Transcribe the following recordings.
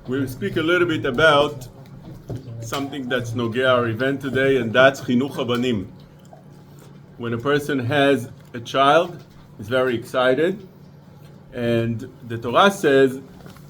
we'll speak a little bit about something that's nogea our event today, and that's chinuch habanim. When a person has a child, he's very excited, and the Torah says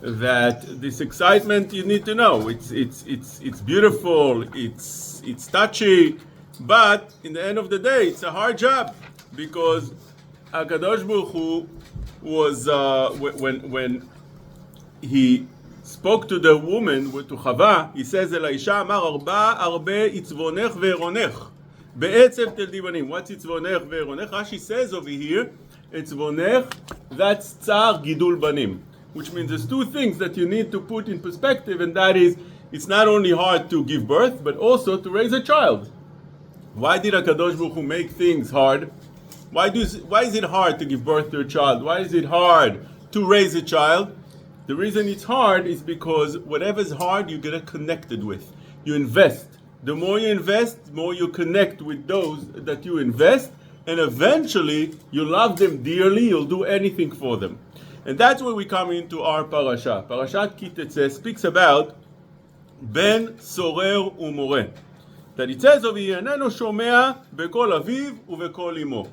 that this excitement, you need to know, it's beautiful, it's touchy, but in the end of the day, it's a hard job, because HaKadosh Baruch Hu was when he spoke to the woman, to Chava, he says, Elisha amar arbe itzvonech ve'eronech be'etzev teldi banim. What's itzvonech ve'eronech? Rashi says over here, itzvonech, that's tzar gidul banim, which means there's two things that you need to put in perspective, and that is, it's not only hard to give birth, but also to raise a child. Why did HaKadosh Baruch Hu make things hard? Why is it hard to give birth to a child? Why is it hard to raise a child? The reason it's hard is because whatever's hard, you get connected with. You invest. The more you invest, the more you connect with those that you invest, and eventually you love them dearly, you'll do anything for them. And that's where we come into our parasha. Parashat Ki Tetzeh speaks about Ben Sorer Umoreh. That it says over here, Neno Shomea Bekol Aviv Uvekol Imo.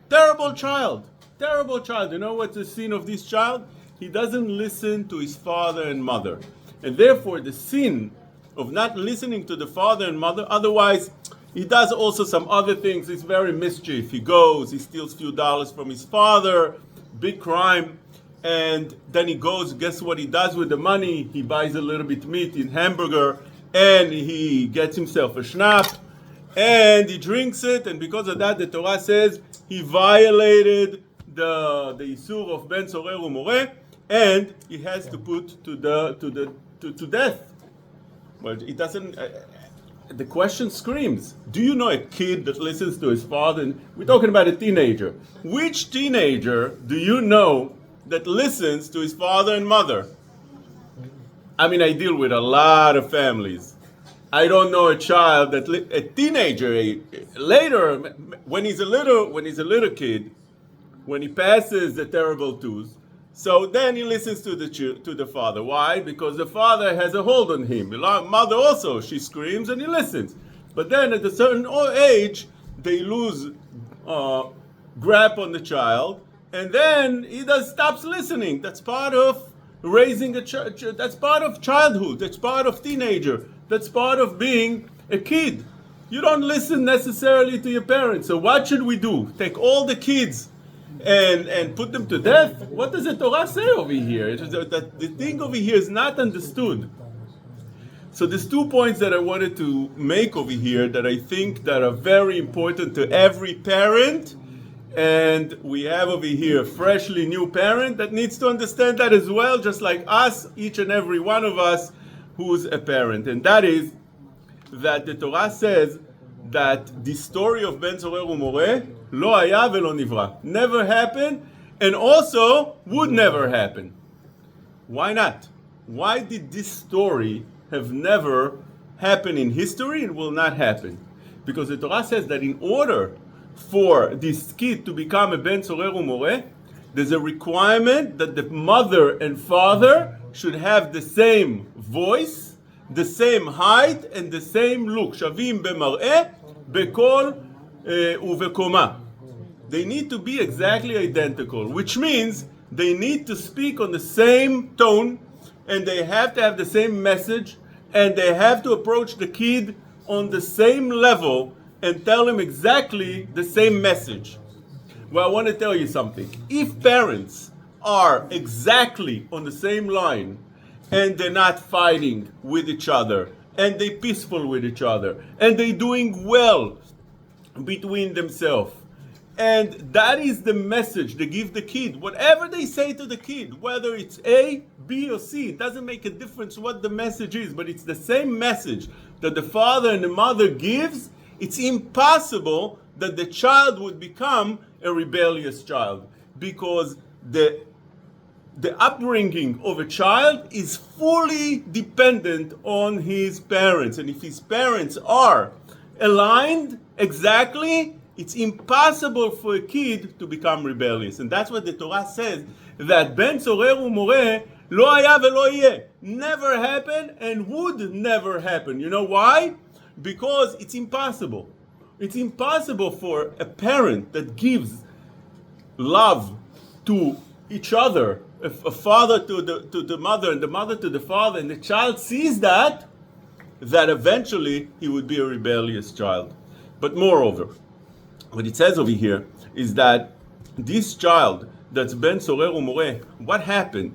Terrible child. Terrible child. You know what's the sin of this child? He doesn't listen to his father and mother. And therefore the sin of not listening to the father and mother, otherwise he does also some other things. He's very mischief. He goes, he steals a few dollars from his father, big crime. And then he goes, guess what he does with the money? He buys a little bit meat in hamburger, and he gets himself a schnapp, and he drinks it, and because of that, the Torah says he violated the Isur of Ben Sorer Umoreh, and he has to put to death. But it doesn't. The question screams: do you know a kid that listens to his father? And we're talking about a teenager. Which teenager do you know that listens to his father and mother? I mean, I deal with a lot of families. I don't know a child a teenager later, when he's a little kid, when he passes the terrible twos, so then he listens to the father. Why? Because the father has a hold on him. The mother also, she screams and he listens. But then at a certain age, they lose grip on the child, and then he stops listening. That's part of raising a child. That's part of childhood. That's part of teenager. That's part of being a kid. You don't listen necessarily to your parents. So what should we do? Take all the kids and put them to death? What does the Torah say over here? The thing over here is not understood. So there's 2 points that I wanted to make over here that I think that are very important to every parent. And we have over here a freshly new parent that needs to understand that as well, just like us, each and every one of us who's a parent. And that is that the Torah says that the story of Ben Sorer Umoreh lo haya velo nivra, never happened, and also would never happen. Why not? Why did this story have never happened in history and will not happen? Because the Torah says that in order for this kid to become a Ben Sorer Umoreh, there's a requirement that the mother and father should have the same voice, the same height, and the same look. Shavim b'mar'eh, b'kol u'v'koma. They need to be exactly identical, which means they need to speak on the same tone, and they have to have the same message, and they have to approach the kid on the same level and tell him exactly the same message. Well, I want to tell you something. If parents are exactly on the same line, and they're not fighting with each other, and they're peaceful with each other, and they're doing well between themselves, and that is the message they give the kid, whatever they say to the kid, whether it's A, B, or C, it doesn't make a difference what the message is, but it's the same message that the father and the mother gives. It's impossible that the child would become a rebellious child, because the upbringing of a child is fully dependent on his parents. And if his parents are aligned exactly, it's impossible for a kid to become rebellious. And that's what the Torah says, that Ben Sorer Umoreh לא היה ולא יהיה. Never happened and would never happen. You know why? Because it's impossible. It's impossible for a parent that gives love to each other, a father to the mother and the mother to the father, and the child sees that eventually he would be a rebellious child. But moreover, what it says over here is that this child that's ben sorer umoreh, what happened?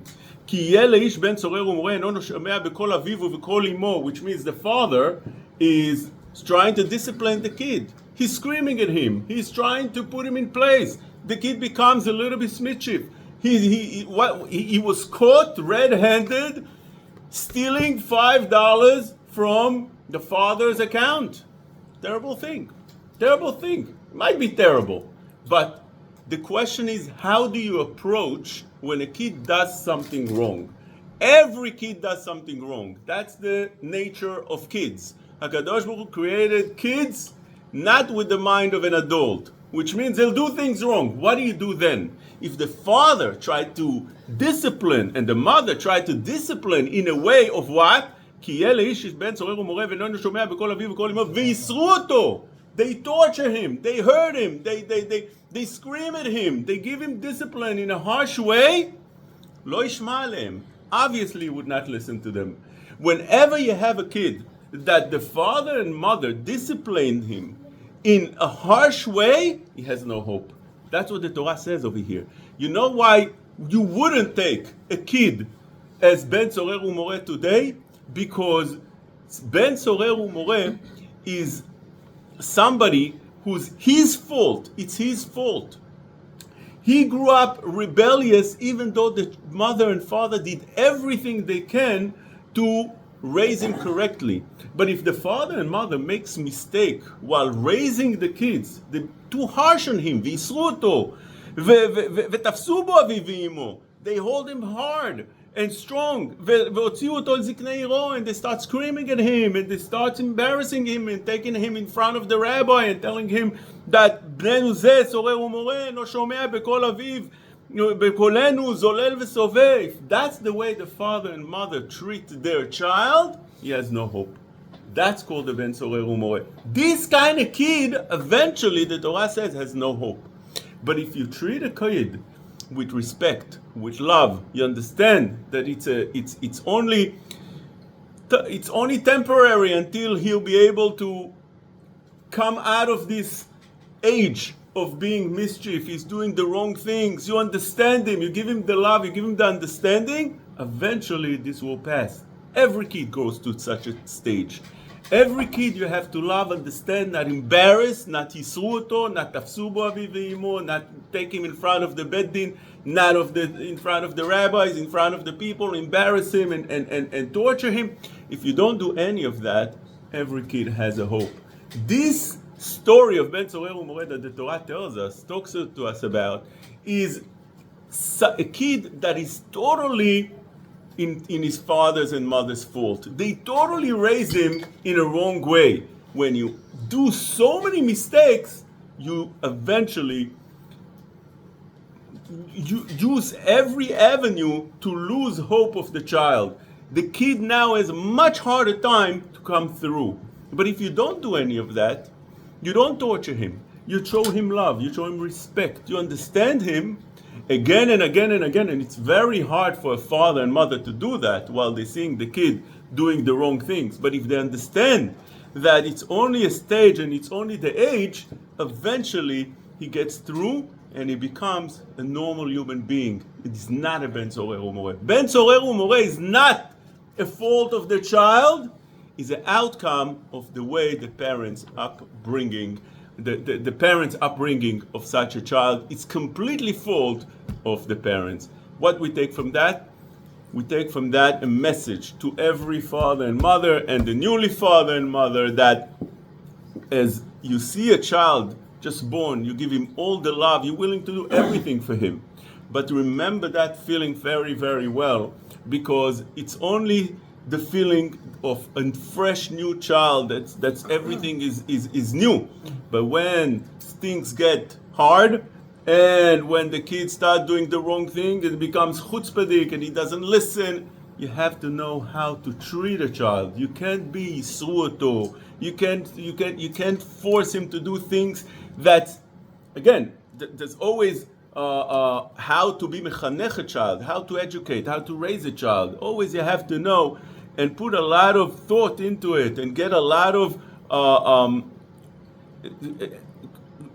כי יהיה לאיש בן צורר ומורה אינו שומע בקול אביו ובקול אמו, which means the father is trying to discipline the kid. He's screaming at him. He's trying to put him in place. The kid becomes a little bit mischief. He was caught red-handed stealing $5 from the father's account. Terrible thing. Terrible thing. It might be terrible, but the question is, how do you approach when a kid does something wrong? Every kid does something wrong. That's the nature of kids. HaKadosh Baruch Hu created kids not with the mind of an adult, which means they'll do things wrong. What do you do then? If the father tried to discipline and the mother tried to discipline in a way of what? כי יהיה לאיש בן צורר ומורה ואינו שומע בקול אביו ובקול אמו וייסרו אותו. They torture him, they hurt him, they scream at him, they give him discipline in a harsh way. לא ישמע עליהם. Obviously he would not listen to them. Whenever you have a kid that the father and mother disciplined him in a harsh way, he has no hope. That's what the Torah says over here. You know why you wouldn't take a kid as Ben Sorer Umoreh today? Because Ben Sorer Umoreh is somebody who's his fault. It's his fault. He grew up rebellious even though the mother and father did everything they can to raise him correctly. But if the father and mother makes mistake while raising the kids, they're too harsh on him, ויסרו אותו, ותפסו בו אביו ואמו, they hold him hard and strong, והוציאו אותו אל זקני עירו, and they start screaming at him, and they start embarrassing him, and taking him in front of the rabbi, and telling him that בננו זה סורר ומורה, אינו שומע בקול אביו, בקולנו זולל וסובב. If that's the way the father and mother treat their child, he has no hope. That's called the Ben Sorer Umoreh. This kind of kid, eventually, the Torah says, has no hope. But if you treat a kid with respect, with love, you understand that it's only temporary until he'll be able to come out of this age of being mischief. He's doing the wrong things. You understand him. You give him the love. You give him the understanding. Eventually, this will pass. Every kid goes to such a stage. Every kid you have to love, understand, not embarrass, not יסרו אותו, not תפסו בו אביו ואמו, not take him in front of the beit din, not in front of the rabbis, in front of the people, embarrass him and torture him. If you don't do any of that, every kid has a hope. This story of Ben Sorer Umoreh that the Torah talks to us about, is a kid that is totally in his father's and mother's fault. They totally raise him in a wrong way. When you do so many mistakes, you eventually use every avenue to lose hope of the child. The kid now has a much harder time to come through. But if you don't do any of that, you don't torture him. You show him love. You show him respect. You understand him again and again and again. And it's very hard for a father and mother to do that while they're seeing the kid doing the wrong things. But if they understand that it's only a stage and it's only the age, eventually he gets through and he becomes a normal human being. It is not a Ben Sorer Umoreh. Ben Sorer Umoreh is not a fault of the child. Is an outcome of the way the parents upbringing, the parents' upbringing of such a child. It's completely fault of the parents. What we take from that? We take from that a message to every father and mother and the newly father and mother that as you see a child just born, you give him all the love, you're willing to do everything for him. But remember that feeling very, very well, because it's only the feeling of a fresh new child that's everything is new. But when things get hard And when the kids start doing the wrong thing, it becomes chutzpahdik and he doesn't listen. You have to know how to treat a child. You can't be suoto. You can't force him to do things that, again, there's always how to be mechanech a child, how to educate, how to raise a child. Always you have to know and put a lot of thought into it and get a lot of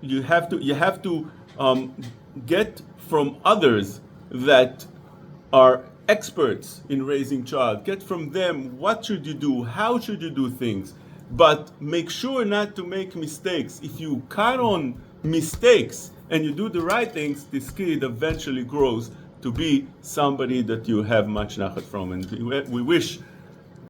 you have to get from others that are experts in raising child. Get from them what should you do, how should you do things, but make sure not to make mistakes. If you count on mistakes and you do the right things, this kid eventually grows to be somebody that you have much nachat from. And we wish